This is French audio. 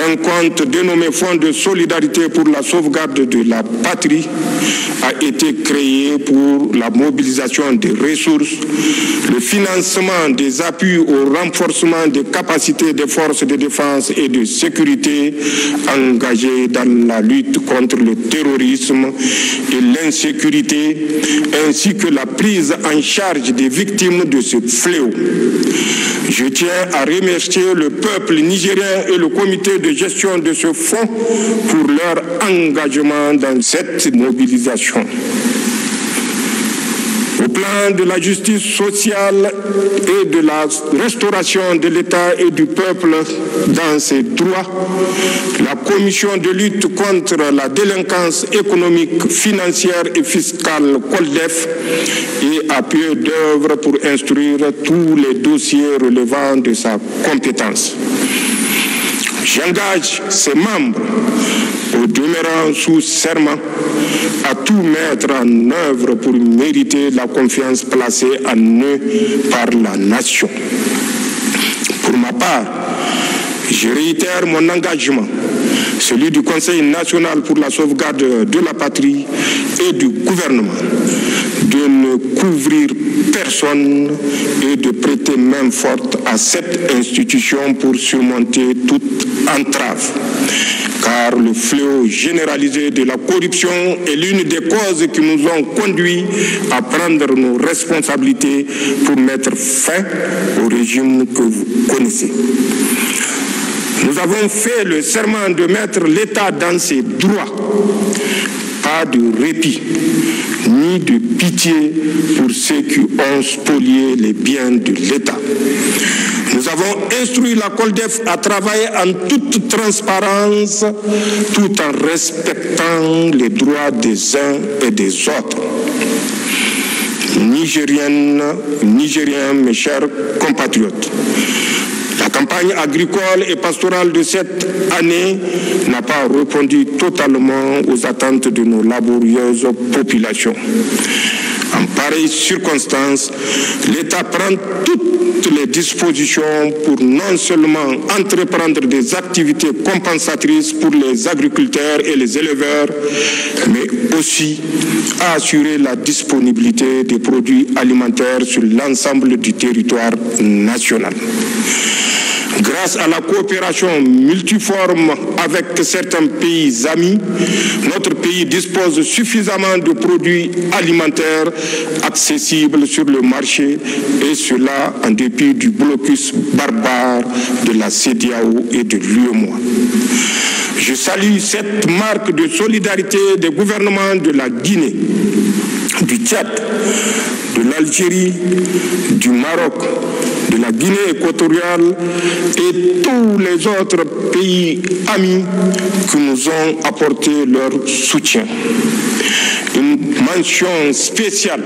Un compte dénommé Fonds de solidarité pour la sauvegarde de la patrie a été créé pour la mobilisation des ressources, le financement des appuis au renforcement des capacités des forces de défense et de sécurité engagées dans la lutte contre le terrorisme et l'insécurité, ainsi que la prise en charge des victimes de ce fléau. Je tiens à remercier le peuple nigérien et le comité de gestion de ce fonds pour leur engagement dans cette mobilisation. Au plan de la justice sociale et de la restauration de l'État et du peuple dans ses droits, la commission de lutte contre la délinquance économique, financière et fiscale COLDEF est à pied d'œuvre pour instruire tous les dossiers relevant de sa compétence. J'engage ses membres, au demeurant sous serment, à tout mettre en œuvre pour mériter la confiance placée en eux par la nation. Pour ma part, je réitère mon engagement, celui du Conseil national pour la sauvegarde de la patrie et du gouvernement, de ne couvrir personne et de prêter main forte à cette institution pour surmonter toute entrave. Car le fléau généralisé de la corruption est l'une des causes qui nous ont conduits à prendre nos responsabilités pour mettre fin au régime que vous connaissez. Nous avons fait le serment de mettre l'État dans ses droits. Pas de répit, ni de pitié pour ceux qui ont spolié les biens de l'État. Nous avons instruit la COLDEF à travailler en toute transparence, tout en respectant les droits des uns et des autres. Nigériennes, Nigériens, mes chers compatriotes, la campagne agricole et pastorale de cette année n'a pas répondu totalement aux attentes de nos laborieuses populations. En pareille circonstance, l'État prend toutes les dispositions pour non seulement entreprendre des activités compensatrices pour les agriculteurs et les éleveurs, mais aussi assurer la disponibilité des produits alimentaires sur l'ensemble du territoire national. Grâce à la coopération multiforme avec certains pays amis, notre pays dispose suffisamment de produits alimentaires accessibles sur le marché, et cela en dépit du blocus barbare de la CEDEAO et de l'UEMOA. Je salue cette marque de solidarité des gouvernements de la Guinée, du Tchad, de l'Algérie, du Maroc, de la Guinée équatoriale et tous les autres pays amis qui nous ont apporté leur soutien. Une mention spéciale